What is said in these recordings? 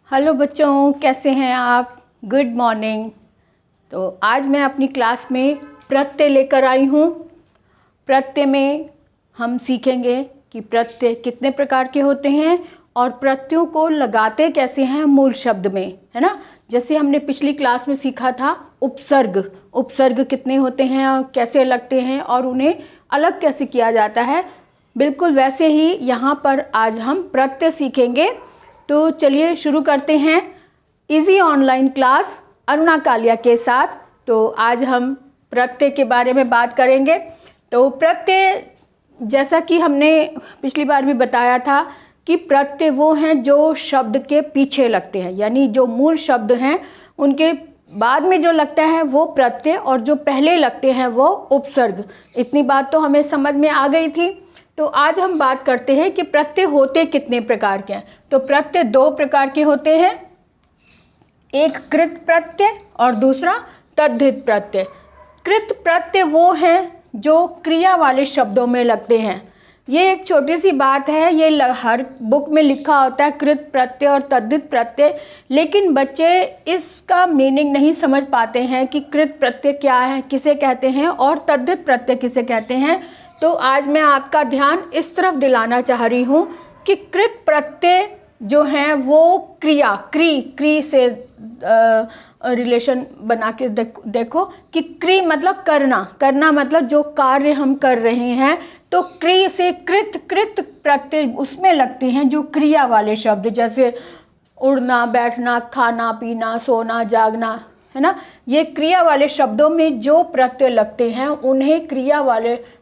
Hello बच्चों, कैसे हैं आप? Good morning. तो आज मैं अपनी क्लास में प्रत्यय लेकर आई हूँ। प्रत्यय में हम सीखेंगे कि प्रत्यय कितने प्रकार के होते हैं और प्रत्ययों को लगाते कैसे हैं मूल शब्द में, है ना। जैसे हमने पिछली क्लास में सीखा था उपसर्ग। उपसर्ग कितने होते हैं और कैसे लगते हैं और उन्हें अलग कैसे किया जाता है, बिल्कुल वैसे ही यहाँ पर आज हम प्रत्यय सीखेंगे। तो चलिए शुरू करते हैं easy online class Aruna Kalia के साथ। तो आज हम प्रत्यय के बारे में बात करेंगे। तो प्रत्यय, जैसा कि हमने पिछली बार भी बताया था कि प्रत्यय वो हैं जो शब्द के पीछे लगते हैं, यानी जो मूल शब्द हैं उनके बाद में जो लगता है वो प्रत्यय और जो पहले लगते हैं वो उपसर्ग। इतनी बात तो हमें समझ में आ गई थी। तो आज हम बात करते हैं कि प्रत्यय होते कितने प्रकार के हैं। तो प्रत्यय दो प्रकार के होते हैं, एक कृत प्रत्यय और दूसरा तद्धित प्रत्यय। कृत प्रत्यय वो हैं जो क्रिया वाले शब्दों में लगते हैं। ये एक छोटी सी बात है, ये हर बुक में लिखा होता है कृत प्रत्यय और तद्धित प्रत्यय, लेकिन बच्चे इसका मीनिंग नहीं समझ पाते हैं कि कृत प्रत्यय क्या है, किसे कहते हैं और तद्धित प्रत्यय किसे कहते हैं। तो आज मैं आपका ध्यान इस तरफ दिलाना चाह रही हूँ कि कृत प्रत्यय जो हैं वो क्रिया क्री से रिलेशन बना के देखो कि क्री मतलब करना मतलब जो कार्य हम कर रहे हैं। तो क्री से कृत प्रत्यय उसमें लगते हैं जो क्रिया वाले शब्द, जैसे उड़ना, बैठना, खाना, पीना, सोना, जागना, है ना। ये क्रिया वाले शब्दों में जो प्रत्यय लगते हैं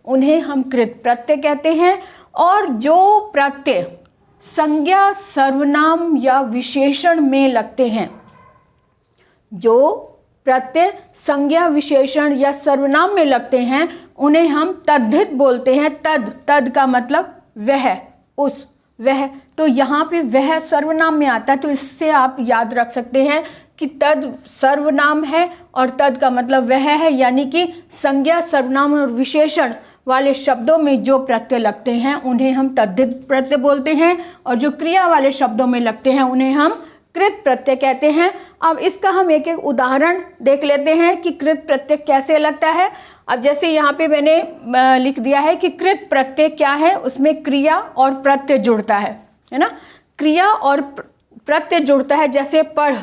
उन्हें हम कृत प्रत्यय कहते हैं। और जो प्रत्यय संज्ञा, सर्वनाम या विशेषण में लगते हैं, जो प्रत्यय संज्ञा, विशेषण या सर्वनाम में लगते हैं उन्हें हम तद्धित बोलते हैं। तद का मतलब वह, उस, वह। तो यहाँ पे वह सर्वनाम में आता है, तो इससे आप याद रख सकते हैं कि तद सर्वनाम है और तद का मतलब वह है, यानी कि संज्ञा, सर्वनाम और विशेषण वाले शब्दों में जो प्रत्यय लगते हैं उन्हें हम तद्धित प्रत्यय बोलते हैं, और जो क्रिया वाले शब्दों में लगते हैं उन्हें हम कृत प्रत्यय कहते हैं। अब इसका हम एक एक उदाहरण देख लेते हैं कि कृत प्रत्यय कैसे लगता है। अब जैसे यहाँ पे मैंने लिख दिया है कि कृत प्रत्यय क्या है, उसमें क्रिया और प्रत्यय जुड़ता है ना। क्रिया और प्रत्यय जुड़ता है, जैसे पढ़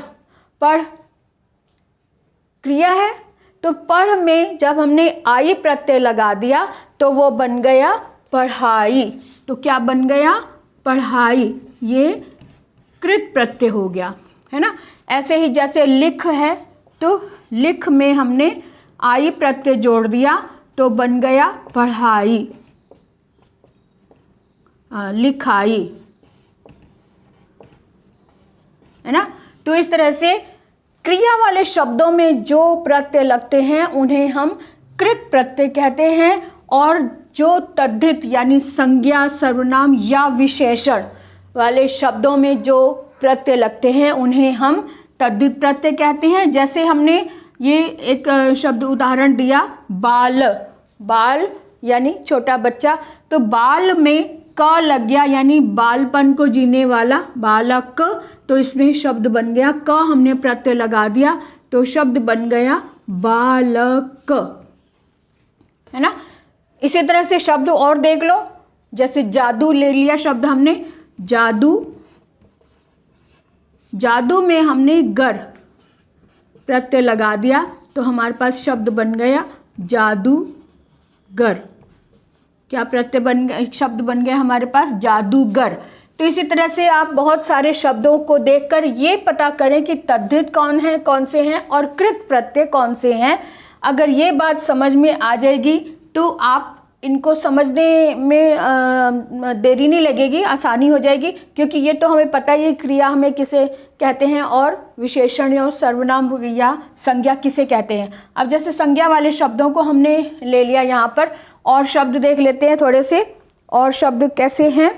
क्रिया है, तो पढ़ में जब हमने आई प्रत्यय लगा दिया तो वो बन गया पढ़ाई। तो क्या बन गया? पढ़ाई। ये कृत प्रत्यय हो गया, है ना। ऐसे ही जैसे लिख है, तो लिख में हमने आई प्रत्यय जोड़ दिया तो बन गया पढ़ाई, लिखाई, है ना। तो इस तरह से क्रिया वाले शब्दों में जो प्रत्यय लगते हैं उन्हें हम कृत प्रत्यय कहते हैं, और जो तद्धित यानी संज्ञा, सर्वनाम या विशेषण वाले शब्दों में जो प्रत्यय लगते हैं उन्हें हम तद्धित प्रत्यय कहते हैं। जैसे हमने ये एक शब्द उदाहरण दिया, बाल यानी छोटा बच्चा, तो बाल में क लग गया यानी बालपन को जीने वाला, बालक। तो इसमें शब्द बन गया, क हमने प्रत्यय लगा दिया तो शब्द बन गया बालक, है ना। इसी तरह से शब्द और देख लो, जैसे जादू ले लिया शब्द हमने, जादू में हमने गर प्रत्यय लगा दिया तो हमारे पास शब्द बन गया जादूगर। क्या प्रत्यय बन गया? शब्द बन गया हमारे पास जादूगर। तो इसी तरह से आप बहुत सारे शब्दों को देखकर ये पता करें कि तद्धित कौन से हैं और कृत प्रत्यय कौन से हैं। अगर ये बात समझ में आ जाएगी तो आप इनको समझने में देरी नहीं लगेगी, आसानी हो जाएगी, क्योंकि ये तो हमें पता ही क्रिया हमें किसे कहते हैं और विशेषण या सर्वनाम या संज्ञा किसे कहते हैं। अब जैसे संज्ञा वाले शब्दों को हमने ले लिया, यहाँ पर और शब्द देख लेते हैं थोड़े से। और शब्द कैसे हैं,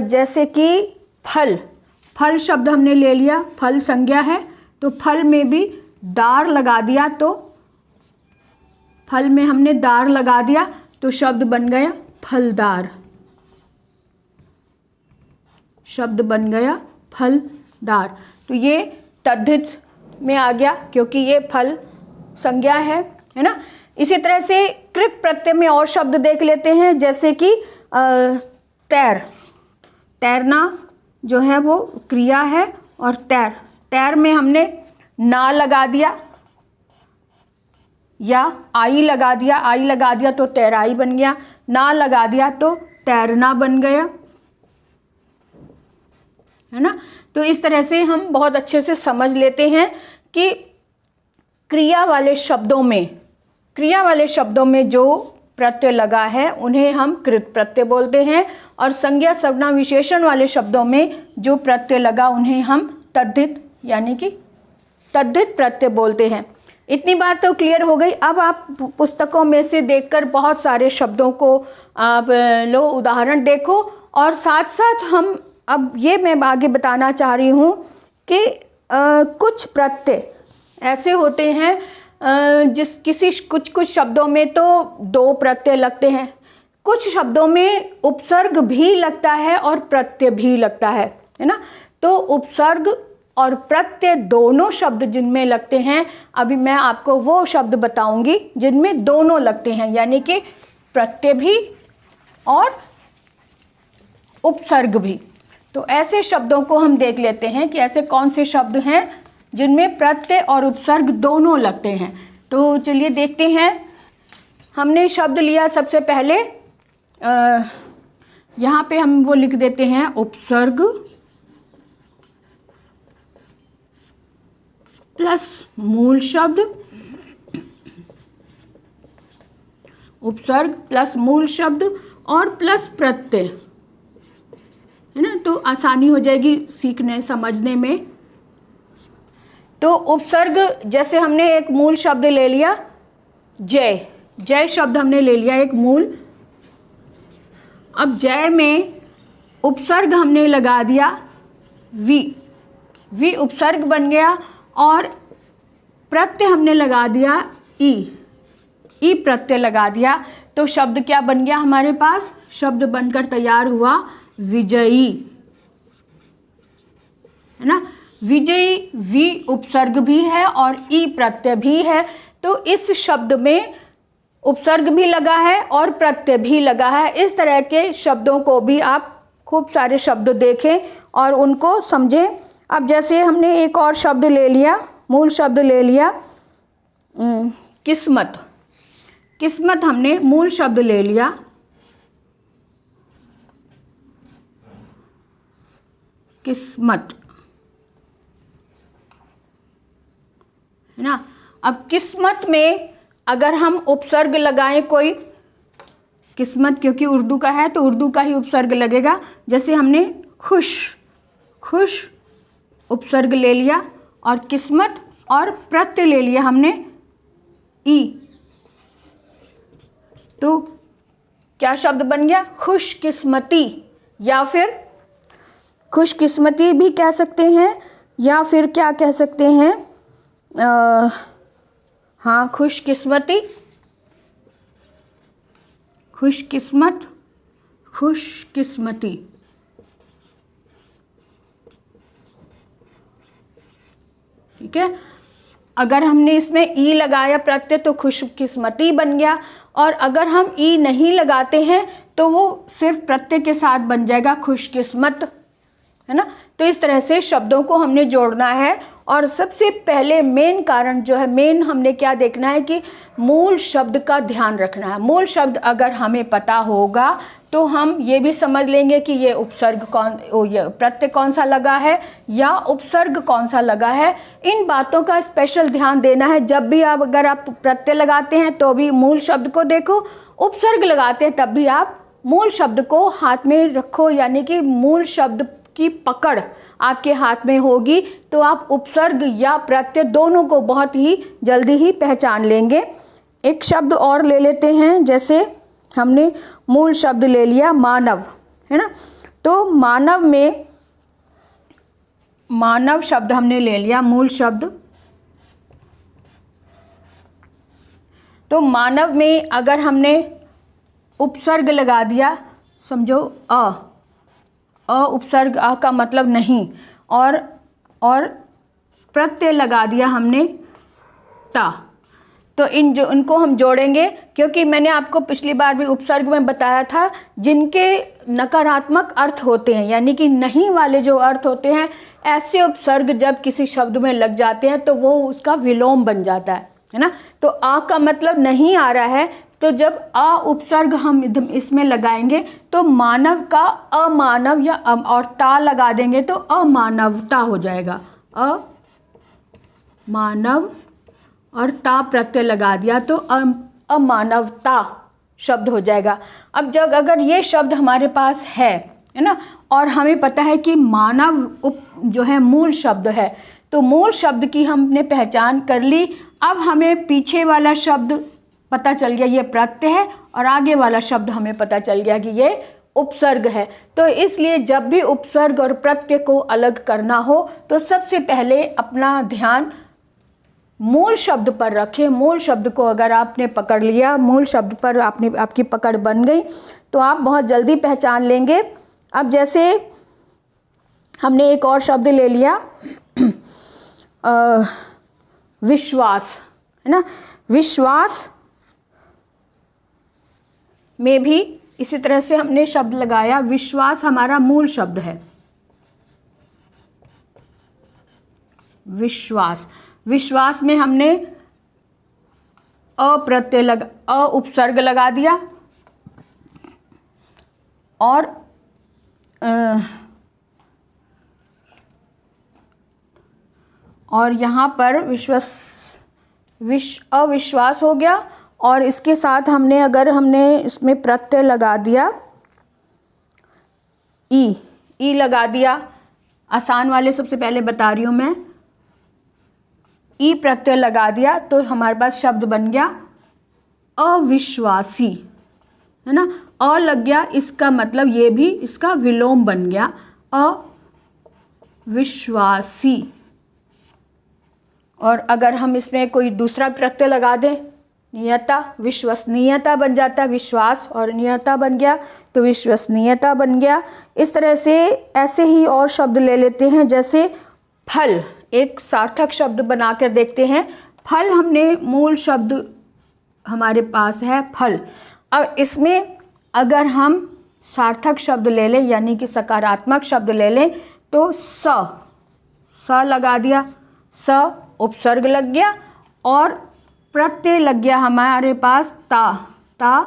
जैसे कि फल शब्द हमने ले लिया, फल संज्ञा है, तो फल में भी दार लगा दिया, तो फल में हमने दार लगा दिया तो शब्द बन गया फलदार, शब्द बन गया फल दार, तो ये तद्धित में आ गया क्योंकि ये फल संज्ञा है ना। इसी तरह से कृत प्रत्यय में और शब्द देख लेते हैं, जैसे कि तैरना जो है वो क्रिया है, और तैर में हमने ना लगा दिया या आई लगा दिया तो तैराई बन गया, ना लगा दिया तो तैरना बन गया, है ना। तो इस तरह से हम बहुत अच्छे से समझ लेते हैं कि क्रिया वाले शब्दों में जो प्रत्यय लगा है उन्हें हम कृत प्रत्यय बोलते हैं, और संज्ञा सर्वनाम विशेषण वाले शब्दों में जो प्रत्यय लगा उन्हें हम तद्धित यानी कि तद्धित प्रत्यय बोलते हैं। इतनी बात तो क्लियर हो गई। अब आप पुस्तकों में से देखकर बहुत सारे शब्दों को आप लो, उदाहरण देखो, और साथ साथ हम अब ये मैं आगे बताना चाह रही हूँ कि कुछ प्रत्यय ऐसे होते हैं कुछ शब्दों में तो 2 प्रत्यय लगते हैं, कुछ शब्दों में उपसर्ग भी लगता है और प्रत्यय भी लगता है ना। तो उपसर्ग और प्रत्यय दोनों शब्द जिनमें लगते हैं, अभी मैं आपको वो शब्द बताऊंगी जिनमें दोनों लगते हैं, यानी कि प्रत्यय भी और उपसर्ग भी। तो ऐसे शब्दों को हम देख लेते हैं कि ऐसे कौन से शब्द हैं जिनमें प्रत्यय और उपसर्ग दोनों लगते हैं। तो चलिए देखते हैं। हमने शब्द लिया सबसे पहले, यहाँ पे हम वो लिख देते हैं उपसर्ग प्लस मूल शब्द, उपसर्ग प्लस मूल शब्द और प्लस प्रत्यय, है ना। तो आसानी हो जाएगी सीखने समझने में। तो उपसर्ग जैसे हमने एक मूल शब्द ले लिया, जय शब्द हमने ले लिया एक मूल। अब जय में उपसर्ग हमने लगा दिया वी उपसर्ग बन गया, और प्रत्यय हमने लगा दिया ई प्रत्यय लगा दिया। तो शब्द क्या बन गया हमारे पास? शब्द बनकर तैयार हुआ विजयी, है ना। विजयी वी उपसर्ग भी है और ई प्रत्यय भी है। तो इस शब्द में उपसर्ग भी लगा है और प्रत्यय भी लगा है। इस तरह के शब्दों को भी आप खूब सारे शब्द देखें और उनको समझें। अब जैसे हमने एक और शब्द ले लिया, मूल शब्द ले लिया किस्मत हमने मूल शब्द ले लिया। किस्मत, है ना। अब किस्मत में अगर हम उपसर्ग लगाएं कोई, किस्मत क्योंकि उर्दू का है तो उर्दू का ही उपसर्ग लगेगा। जैसे हमने खुश उपसर्ग ले लिया और किस्मत और प्रत्यय ले लिया हमने ई, तो क्या शब्द बन गया? खुशकिस्मती, या फिर खुशकिस्मती भी कह सकते हैं, या फिर क्या कह सकते हैं, हाँ खुशकिस्मती, खुशकिस्मती। ठीक है। अगर हमने इसमें ई लगाया प्रत्यय तो खुशकिस्मती बन गया, और अगर हम ई नहीं लगाते हैं तो वो सिर्फ प्रत्यय के साथ बन जाएगा खुशकिस्मत, है ना। तो इस तरह से शब्दों को हमने जोड़ना है। और सबसे पहले मेन कारण जो है, मेन हमने क्या देखना है कि मूल शब्द का ध्यान रखना है। मूल शब्द अगर हमें पता होगा तो हम ये भी समझ लेंगे कि ये उपसर्ग प्रत्यय कौन सा लगा है या उपसर्ग कौन सा लगा है। इन बातों का स्पेशल ध्यान देना है। जब भी आप अगर आप प्रत्यय लगाते हैं तो भी मूल शब्द को देखो, उपसर्ग लगाते हैं तब भी आप मूल शब्द को हाथ में रखो, यानी कि मूल शब्द की पकड़ आपके हाथ में होगी तो आप उपसर्ग या प्रत्यय दोनों को बहुत ही जल्दी ही पहचान लेंगे। एक शब्द और ले लेते हैं, जैसे हमने मूल शब्द ले लिया मानव, है ना। तो मानव में मानव शब्द हमने ले लिया मूल शब्द। तो मानव में अगर हमने उपसर्ग लगा दिया, समझो अ उपसर्ग अ का मतलब नहीं, और और प्रत्यय लगा दिया हमने ता। तो इनको हम जोड़ेंगे, क्योंकि मैंने आपको पिछली बार भी उपसर्ग में बताया था, जिनके नकारात्मक अर्थ होते हैं यानी कि नहीं वाले जो अर्थ होते हैं, ऐसे उपसर्ग जब किसी शब्द में लग जाते हैं तो वो उसका विलोम बन जाता है ना। तो आ का मतलब नहीं आ रहा है, तो जब आ उपसर्ग हम इसमें लगाएंगे तो मानव का अमानव या और ता लगा देंगे तो अमानवता हो जाएगा। अमानव और ता प्रत्यय लगा दिया तो अमानवता शब्द हो जाएगा। अब जब अगर ये शब्द हमारे पास है ना, और हमें पता है कि मानव जो है मूल शब्द है, तो मूल शब्द की हमने पहचान कर ली। अब हमें पीछे वाला शब्द पता चल गया ये प्रत्यय है, और आगे वाला शब्द हमें पता चल गया कि ये उपसर्ग है। तो इसलिए जब भी उपसर्ग और प्रत्यय को अलग करना हो तो सबसे पहले अपना ध्यान मूल शब्द पर रखें। मूल शब्द को अगर आपने पकड़ लिया, मूल शब्द पर आपकी पकड़ बन गई तो आप बहुत जल्दी पहचान लेंगे। अब जैसे हमने एक और शब्द ले लिया विश्वास, है ना। विश्वास में भी इसी तरह से हमने शब्द लगाया। विश्वास हमारा मूल शब्द है। विश्वास, विश्वास में हमने अ उपसर्ग लगा दिया और यहाँ पर अविश्वास हो गया, और इसके साथ हमने इसमें प्रत्यय लगा दिया ई लगा दिया। आसान वाले सबसे पहले बता रही हूँ मैं। ई प्रत्यय लगा दिया तो हमारे पास शब्द बन गया अविश्वासी, है ना। अ लग गया, इसका मतलब ये भी इसका विलोम बन गया अविश्वासी। और अगर हम इसमें कोई दूसरा प्रत्यय लगा दें, नियता, विश्वसनीयता बन जाता है। विश्वास और नियता बन गया तो विश्वसनीयता बन गया। इस तरह से ऐसे ही और शब्द ले लेते हैं, जैसे फल, एक सार्थक शब्द बना कर देखते हैं। फल हमने मूल शब्द हमारे पास है फल। अब इसमें अगर हम सार्थक शब्द ले लें यानी कि सकारात्मक शब्द ले लें तो स लगा दिया, स उपसर्ग लग गया और प्रत्यय लग गया हमारे पास ता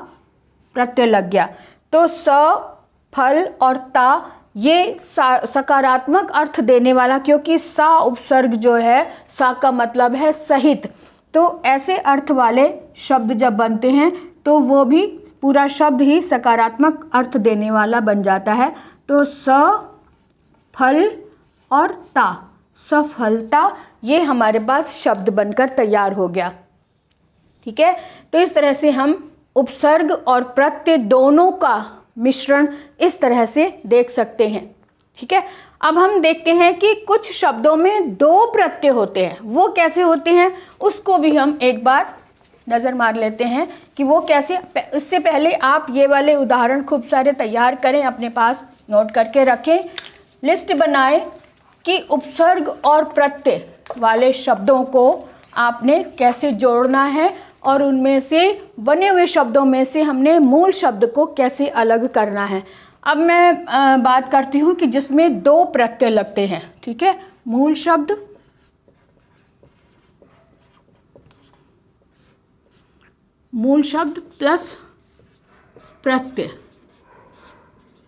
प्रत्यय लग गया। तो स, फल और ता ये सकारात्मक अर्थ देने वाला, क्योंकि सा उपसर्ग जो है, सा का मतलब है सहित। तो ऐसे अर्थ वाले शब्द जब बनते हैं तो वो भी पूरा शब्द ही सकारात्मक अर्थ देने वाला बन जाता है। तो स, फल और ता, सफलता, ये हमारे पास शब्द बनकर तैयार हो गया। ठीक है, तो इस तरह से हम उपसर्ग और प्रत्यय दोनों का मिश्रण इस तरह से देख सकते हैं। ठीक है, अब हम देखते हैं कि कुछ शब्दों में दो प्रत्यय होते हैं। वो कैसे होते हैं उसको भी हम एक बार नज़र मार लेते हैं कि वो कैसे। इससे पहले आप ये वाले उदाहरण खूब सारे तैयार करें, अपने पास नोट करके रखें, लिस्ट बनाएं कि उपसर्ग और प्रत्यय वाले शब्दों को आपने कैसे जोड़ना है और उनमें से बने हुए शब्दों में से हमने मूल शब्द को कैसे अलग करना है। अब मैं बात करती हूँ कि जिसमें दो प्रत्यय लगते हैं। ठीक है, मूल शब्द प्लस प्रत्यय,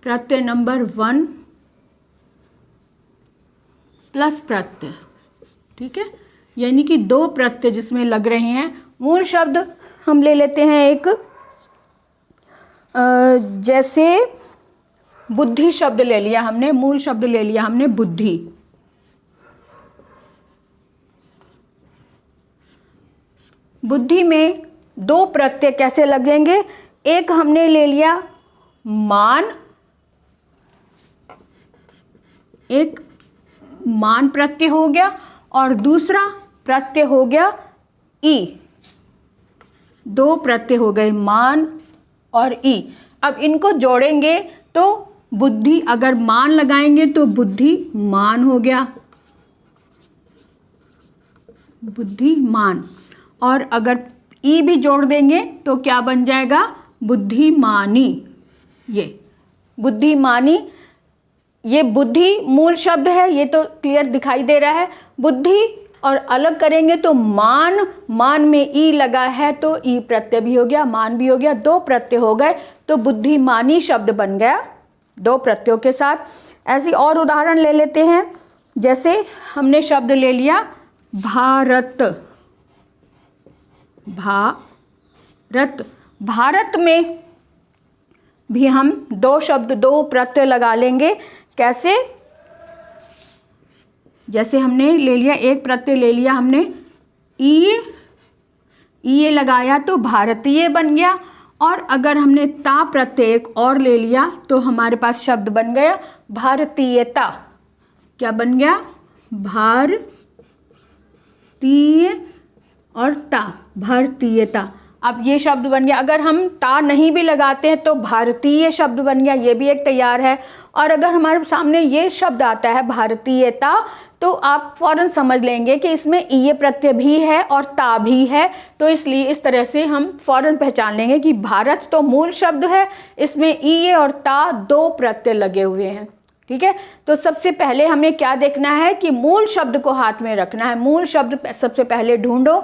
प्रत्यय नंबर 1 प्लस प्रत्यय। ठीक है, यानी कि दो प्रत्यय जिसमें लग रहे हैं। मूल शब्द हम ले लेते हैं एक, जैसे बुद्धि शब्द ले लिया हमने, मूल शब्द ले लिया हमने बुद्धि। बुद्धि में दो प्रत्यय कैसे लगेंगे, एक हमने ले लिया मान, एक मान प्रत्यय हो गया और दूसरा प्रत्यय हो गया ई। दो प्रत्यय हो गए मान और ई। अब इनको जोड़ेंगे तो बुद्धि, अगर मान लगाएंगे तो बुद्धि मान हो गया, बुद्धिमान। और अगर ई भी जोड़ देंगे तो क्या बन जाएगा, बुद्धिमानी। ये बुद्धिमानी, ये बुद्धि मूल शब्द है, ये तो क्लियर दिखाई दे रहा है। बुद्धि और अलग करेंगे तो मान, मान में ई लगा है तो ई प्रत्यय भी हो गया, मान भी हो गया, दो प्रत्यय हो गए तो बुद्धिमानी शब्द बन गया दो प्रत्ययों के साथ। ऐसी और उदाहरण ले लेते हैं, जैसे हमने शब्द ले लिया भारत। भारत, भारत में भी हम दो शब्द दो प्रत्यय लगा लेंगे। कैसे, जैसे हमने ले लिया एक प्रत्यय ले लिया हमने ई लगाया तो भारतीय बन गया। और अगर हमने ता प्रत्यय एक और ले लिया तो हमारे पास शब्द बन गया भारतीयता। क्या बन गया, भारतीय और ता, भारतीयता। अब ये शब्द बन गया। अगर हम ता नहीं भी लगाते हैं तो भारतीय शब्द बन गया, ये भी एक तैयार है। और अगर हमारे सामने ये शब्द आता है भारतीयता तो आप फौरन समझ लेंगे कि इसमें ये प्रत्यय भी है और ता भी है, तो इसलिए इस तरह से हम फौरन पहचान लेंगे कि भारत तो मूल शब्द है, इसमें ये और ता दो प्रत्यय लगे हुए हैं। ठीक है, तो सबसे पहले हमें क्या देखना है कि मूल शब्द को हाथ में रखना है। मूल शब्द सबसे पहले ढूंढो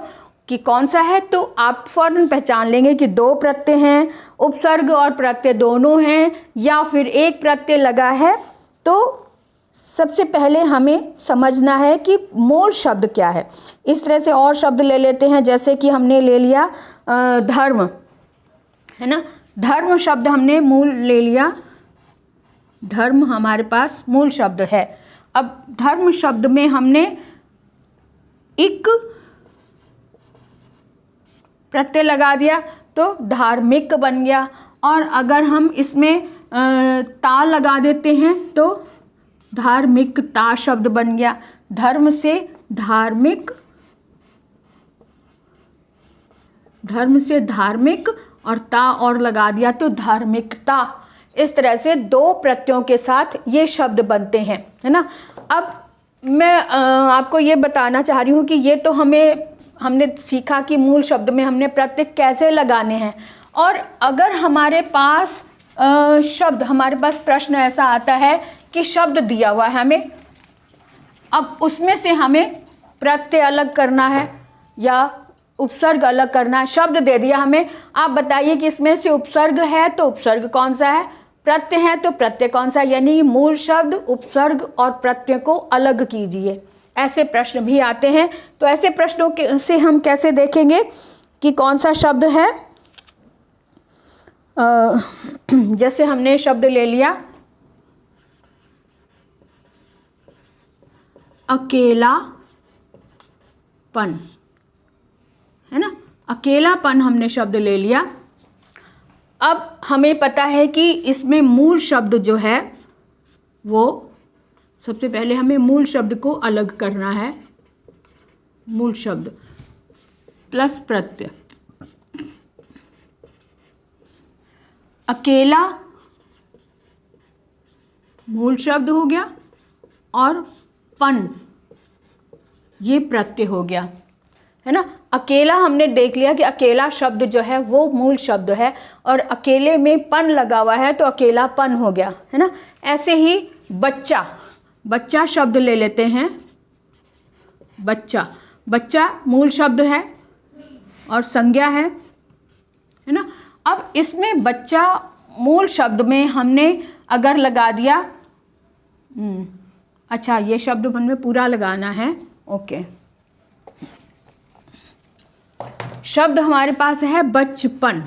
कि कौन सा है, तो आप फौरन पहचान लेंगे कि दो प्रत्यय हैं, उपसर्ग और प्रत्यय दोनों हैं, या फिर एक प्रत्यय लगा है। तो सबसे पहले हमें समझना है कि मूल शब्द क्या है। इस तरह से और शब्द ले लेते हैं, जैसे कि हमने ले लिया धर्म, है ना। धर्म शब्द हमने मूल ले लिया, धर्म हमारे पास मूल शब्द है। अब धर्म शब्द में हमने इक प्रत्यय लगा दिया तो धार्मिक बन गया। और अगर हम इसमें ता लगा देते हैं तो धार्मिकता शब्द बन गया। धर्म से धार्मिक, धर्म से धार्मिक और ता और लगा दिया तो धार्मिकता। इस तरह से दो प्रत्ययों के साथ ये शब्द बनते हैं, है ना। अब मैं आपको ये बताना चाह रही हूँ कि ये तो हमने सीखा कि मूल शब्द में हमने प्रत्यय कैसे लगाने हैं। और अगर हमारे पास हमारे पास प्रश्न ऐसा आता है कि शब्द दिया हुआ है हमें, अब उसमें से हमें प्रत्यय अलग करना है या उपसर्ग अलग करना है। शब्द दे दिया हमें, आप बताइए कि इसमें से उपसर्ग है तो उपसर्ग कौन सा है, प्रत्यय है तो प्रत्यय कौन सा है। यानी मूल शब्द, उपसर्ग और प्रत्यय को अलग कीजिए। ऐसे प्रश्न भी आते हैं, तो ऐसे प्रश्नों से हम कैसे देखेंगे कि कौन सा शब्द है। जैसे हमने शब्द ले लिया अकेलापन, है ना। अकेलापन हमने शब्द ले लिया। अब हमें पता है कि इसमें मूल शब्द जो है वो, सबसे पहले हमें मूल शब्द को अलग करना है। मूल शब्द प्लस प्रत्यय, अकेला मूल शब्द हो गया और पन ये प्रत्यय हो गया, है ना। अकेला हमने देख लिया कि अकेला शब्द जो है वो मूल शब्द है और अकेले में पन लगा हुआ है तो अकेलापन हो गया, है ना। ऐसे ही बच्चा, बच्चा शब्द ले लेते हैं। बच्चा, बच्चा मूल शब्द है और संज्ञा है ना। अब इसमें बच्चा मूल शब्द में हमने अगर लगा दिया, अच्छा ये शब्द में पूरा लगाना है, ओके। शब्द हमारे पास है बचपन,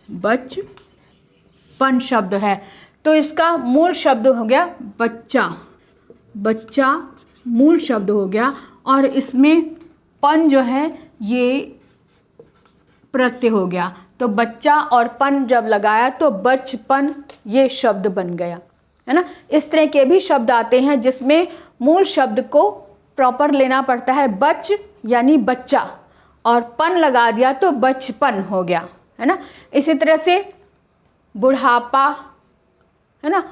बचपन शब्द है तो इसका मूल शब्द हो गया बच्चा। बच्चा मूल शब्द हो गया और इसमें पन जो है ये प्रत्यय हो गया। तो बच्चा और पन जब लगाया तो बचपन ये शब्द बन गया, है ना। इस तरह के भी शब्द आते हैं जिसमें मूल शब्द को प्रॉपर लेना पड़ता है, बच यानी बच्चा और पन लगा दिया तो बचपन हो गया, है ना। इसी तरह से बुढ़ापा, है ना।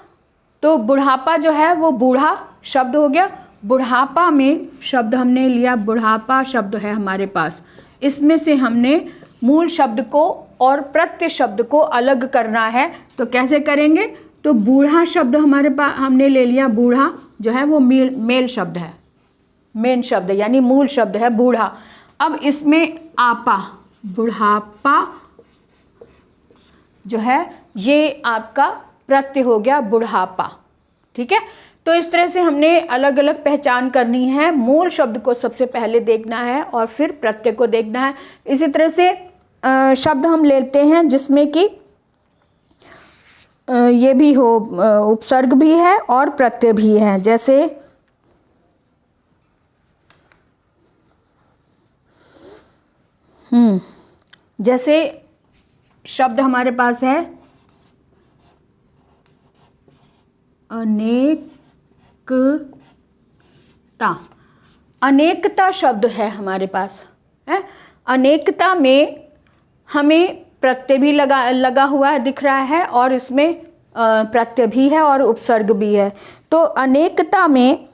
तो बुढ़ापा जो है वो बूढ़ा शब्द हो गया बुढ़ापा में शब्द हमने लिया, बुढ़ापा शब्द है हमारे पास। इसमें से हमने मूल शब्द को और प्रत्यय शब्द को अलग करना है। तो कैसे करेंगे? तो बूढ़ा शब्द हमारे पास हमने ले लिया, बूढ़ा जो है वो मेल शब्द है, मेन शब्द यानी मूल शब्द है बूढ़ा। अब इसमें आपा, बुढ़ापा जो है ये आपका प्रत्यय हो गया बुढ़ापा। ठीक है, तो इस तरह से हमने अलग अलग पहचान करनी है। मूल शब्द को सबसे पहले देखना है और फिर प्रत्यय को देखना है। इसी तरह से शब्द हम लेते हैं जिसमें कि ये भी हो, उपसर्ग भी है और प्रत्यय भी है। जैसे जैसे शब्द हमारे पास है अनेकता। अनेकता शब्द है हमारे पास है। अनेकता में हमें प्रत्यय भी लगा हुआ है, दिख रहा है, और इसमें प्रत्यय भी है और उपसर्ग भी है। तो अनेकता में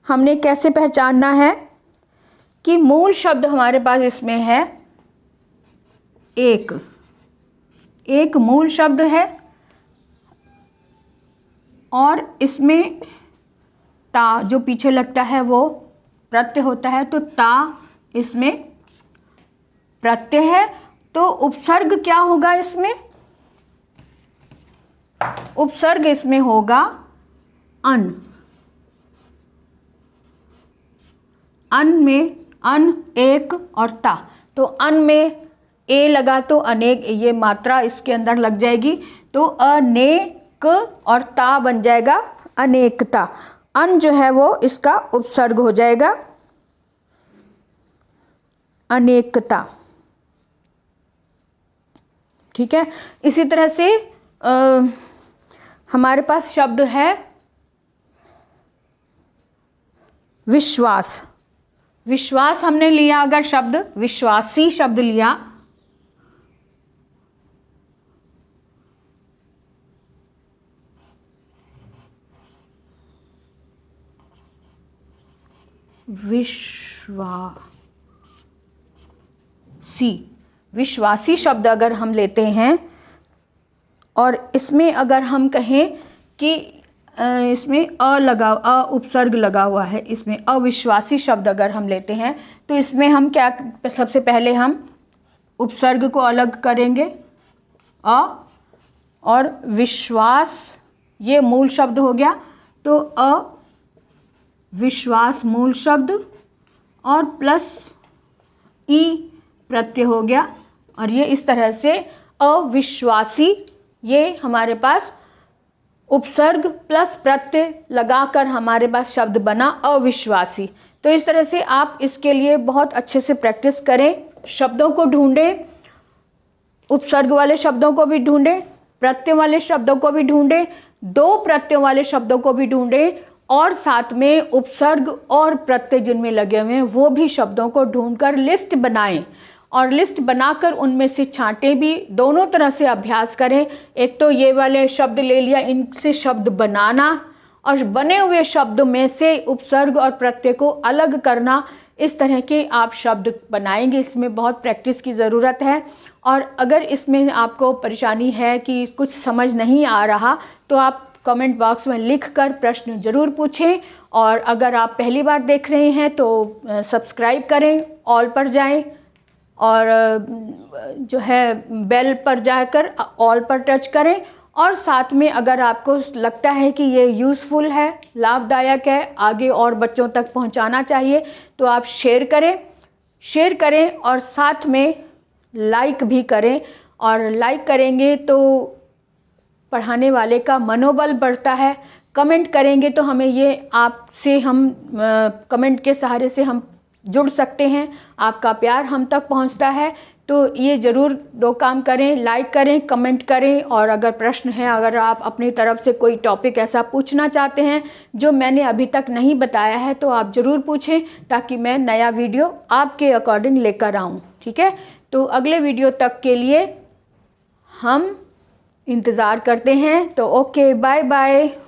हमने कैसे पहचानना है कि मूल शब्द हमारे पास इसमें है एक मूल शब्द है और इसमें ता जो पीछे लगता है वो प्रत्यय होता है। तो ता इसमें प्रत्यय है। तो उपसर्ग क्या होगा इसमें? उपसर्ग इसमें होगा अन। अन में अन, एक और ता। तो अन में ए लगा तो अनेक, ये मात्रा इसके अंदर लग जाएगी। तो अनेक और ता बन जाएगा अनेकता। अन जो है वो इसका उपसर्ग हो जाएगा अनेकता। ठीक है, इसी तरह से हमारे पास शब्द है विश्वास। विश्वास हमने लिया, अगर शब्द विश्वासी शब्द लिया, विश्वासी शब्द अगर हम लेते हैं और इसमें अगर हम कहें कि इसमें अ उपसर्ग लगा हुआ है, इसमें अविश्वासी शब्द अगर हम लेते हैं तो इसमें हम क्या, सबसे पहले हम उपसर्ग को अलग करेंगे अ, और विश्वास ये मूल शब्द हो गया। तो विश्वास मूल शब्द और प्लस ई प्रत्यय हो गया। और ये इस तरह से अविश्वासी, ये हमारे पास उपसर्ग प्लस प्रत्यय लगाकर हमारे पास शब्द बना अविश्वासी। तो इस तरह से आप इसके लिए बहुत अच्छे से प्रैक्टिस करें, शब्दों को ढूंढें, उपसर्ग वाले शब्दों को भी ढूंढें, प्रत्यय वाले शब्दों को भी ढूंढें, दो प्रत्ययों वाले शब्दों को भी ढूंढें, और साथ में उपसर्ग और प्रत्यय जिनमें लगे हुए हैं वो भी शब्दों को ढूंढकर लिस्ट बनाएं और लिस्ट बनाकर उनमें से छांटें भी। दोनों तरह से अभ्यास करें। एक तो ये वाले शब्द ले लिया, इनसे शब्द बनाना, और बने हुए शब्द में से उपसर्ग और प्रत्यय को अलग करना। इस तरह के आप शब्द बनाएंगे। इसमें बहुत प्रैक्टिस की ज़रूरत है। और अगर इसमें आपको परेशानी है कि कुछ समझ नहीं आ रहा तो आप कमेंट बॉक्स में लिखकर प्रश्न ज़रूर पूछें। और अगर आप पहली बार देख रहे हैं तो सब्सक्राइब करें, ऑल पर जाएं और जो है बेल पर जाकर ऑल पर टच करें। और साथ में अगर आपको लगता है कि ये यूज़फुल है, लाभदायक है, आगे और बच्चों तक पहुंचाना चाहिए, तो आप शेयर करें और साथ में लाइक भी करें। और लाइक करेंगे तो पढ़ाने वाले का मनोबल बढ़ता है। कमेंट करेंगे तो हमें ये आपसे हम कमेंट के सहारे से हम जुड़ सकते हैं, आपका प्यार हम तक पहुंचता है। तो ये ज़रूर दो काम करें, लाइक करें, कमेंट करें। और अगर प्रश्न है, अगर आप अपनी तरफ से कोई टॉपिक ऐसा पूछना चाहते हैं जो मैंने अभी तक नहीं बताया है तो आप ज़रूर पूछें, ताकि मैं नया वीडियो आपके अकॉर्डिंग लेकर आऊँ। ठीक है, तो अगले वीडियो तक के लिए हम इंतज़ार करते हैं। तो ओके, बाय बाय।